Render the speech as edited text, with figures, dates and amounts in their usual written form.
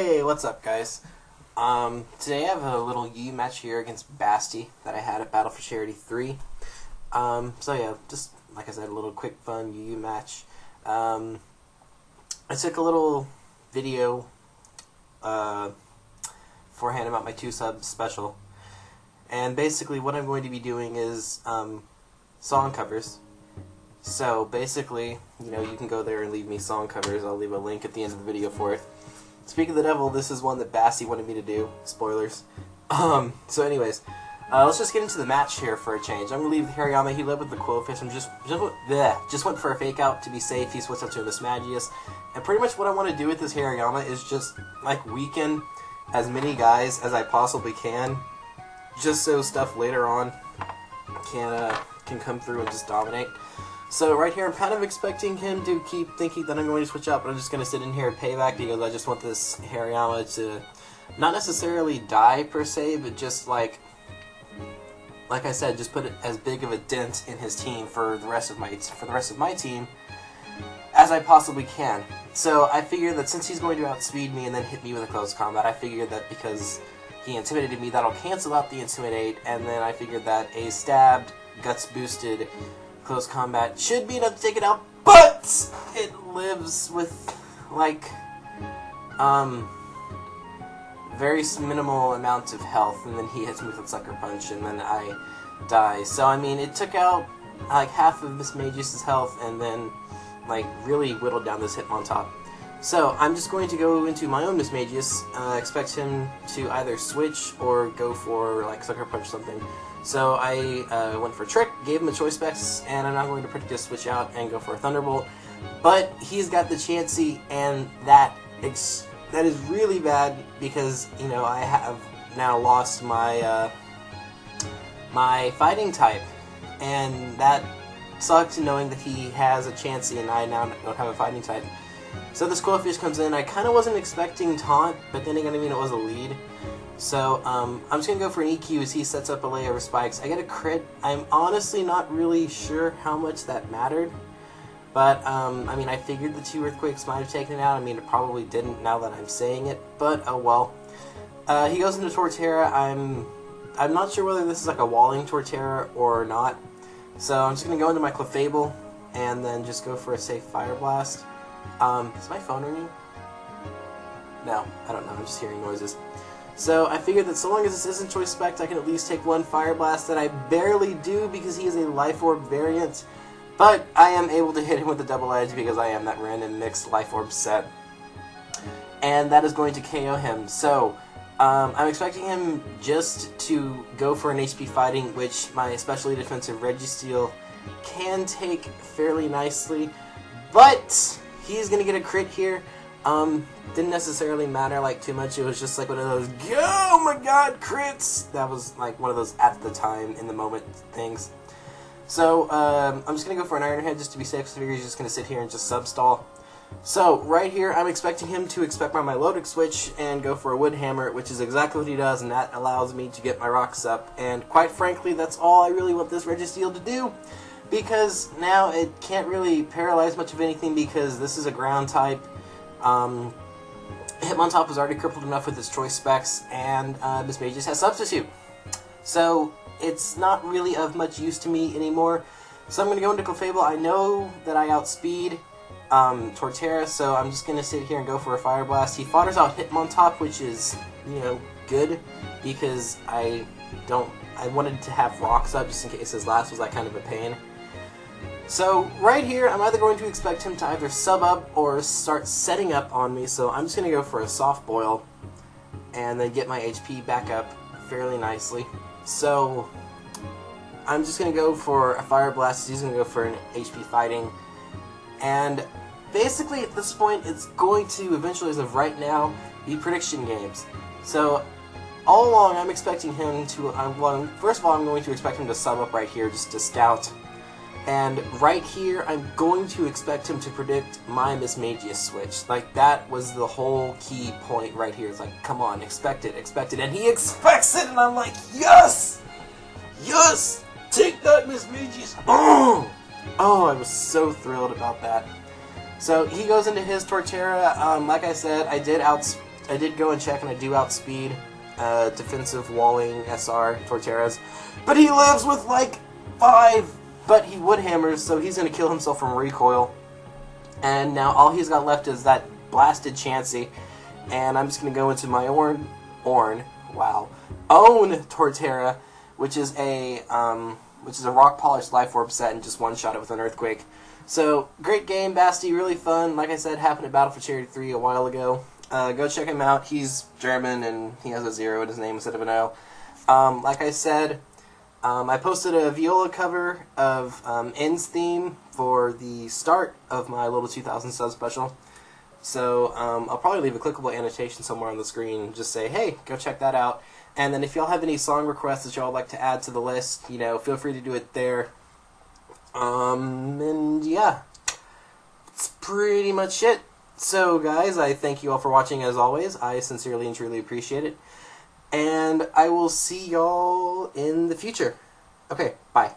Hey, what's up, guys? Today I have a little UU match here against Basti that I had at Battle for Charity 3. So yeah, just like I said, a little quick fun UU match. I took a little video beforehand about my 2-sub special, and basically what I'm going to be doing is song covers. So basically, you know, you can go there and leave me song covers. I'll leave a link at the end of the video for it. Speak of the devil, this is one that Basti wanted me to do. Spoilers. So anyways, let's just get into the match here for a change. I'm going to leave Hariyama. He led with the Quillfish. I'm just went for a fake out to be safe. He switched up to Mismagius. And pretty much what I want to do with this Hariyama is just, like, weaken as many guys as I possibly can, just so stuff later on can come through and just dominate. So right here, I'm kind of expecting him to keep thinking that I'm going to switch out, but I'm just going to sit in here and payback because I just want this Hariyama to not necessarily die per se, but just like I said, just put it as big of a dent in his team for the rest of my team as I possibly can. So I figured that since he's going to outspeed me and then hit me with a close combat, I figured that because he intimidated me, that'll cancel out the intimidate, and then I figured that a stabbed, guts boosted close combat should be enough to take it out, but it lives with, like, very minimal amount of health, and then he hits me with a Sucker Punch, and then I die. So, I mean, it took out, like, half of Mismagius' health, and then, like, really whittled down this Hitmontop. So, I'm just going to go into my own Mismagius, expect him to either switch or go for, like, Sucker Punch something. So I went for Trick, gave him a choice specs, and I'm not going to predict a switch out and go for a Thunderbolt. But he's got the Chansey, and that is really bad because, you know, I have now lost my my fighting type, and that sucks knowing that he has a Chansey and I now don't have a fighting type. So this Quillfish comes in. I kind of wasn't expecting Taunt, but then again, I mean, it was a lead. So, I'm just going to go for an EQ as he sets up a layer of spikes. I get a crit. I'm honestly not really sure how much that mattered. But, I mean, I figured the 2 Earthquakes might have taken it out. I mean, it probably didn't now that I'm saying it. But, oh well. He goes into Torterra. I'm not sure whether this is like a walling Torterra or not. So, I'm just going to go into my Clefable and then just go for a safe Fire Blast. Is my phone ringing? No, I don't know. I'm just hearing noises. So I figured that so long as this isn't Choice Spec, I can at least take one Fire Blast that I barely do because he is a Life Orb variant. But I am able to hit him with the Double Edge because I am that random mixed Life Orb set. And that is going to KO him. So I'm expecting him just to go for an HP fighting, which my especially defensive Registeel can take fairly nicely. But he's going to get a crit here. Didn't necessarily matter, like, too much. It was just like one of those, oh my god, crits! That was, like, one of those at the time, in the moment things. So, I'm just gonna go for an Iron Head just to be safe, because I figure he's just gonna sit here and just sub-stall. So, right here, I'm expecting him to expect my Milotic switch and go for a Wood Hammer, which is exactly what he does, and that allows me to get my rocks up. And quite frankly, that's all I really want this Registeel to do, because now it can't really paralyze much of anything because this is a ground type. Hitmontop was already crippled enough with his choice specs, and Mismagius has Substitute. So it's not really of much use to me anymore. So I'm going to go into Clefable. I know that I outspeed Torterra, so I'm just going to sit here and go for a Fire Blast. He fodders out Hitmontop, which is, you know, good, because I wanted to have rocks up just in case his last was that kind of a pain. So, right here, I'm either going to expect him to either sub up or start setting up on me, so I'm just going to go for a Soft Boil and then get my HP back up fairly nicely. So, I'm just going to go for a Fire Blast, he's going to go for an HP Fighting, and basically at this point, it's going to eventually, as of right now, be prediction games. So, all along, I'm expecting him to, well, first of all, I'm going to expect him to sub up right here just to scout. And right here, I'm going to expect him to predict my Mismagius switch. Like, that was the whole key point right here. It's like, come on, expect it, and he expects it, and I'm like, yes! Yes! Take that, Mismagius! Oh, I was so thrilled about that. So, he goes into his Torterra. Like I said, I did I did go and check, and I do outspeed defensive walling SR Torterras, but he lives with like 5, but he wood hammers, so he's going to kill himself from recoil. And now all he's got left is that blasted Chansey, and I'm just going to go into my own Torterra, which is a rock polished life orb set, and just one-shot it with an earthquake. So great game, Basti, really fun. Like I said, happened at Battle for Charity 3 a while ago. Go check him out. He's German and he has a 0 in his name instead of an O. Like I said, I posted a viola cover of N's theme for the start of my little 2000 sub special. So I'll probably leave a clickable annotation somewhere on the screen. Just say, hey, go check that out. And then if y'all have any song requests that y'all would like to add to the list, you know, feel free to do it there. And yeah, that's pretty much it. So guys, I thank you all for watching as always. I sincerely and truly appreciate it. And I will see y'all in the future. Okay, bye.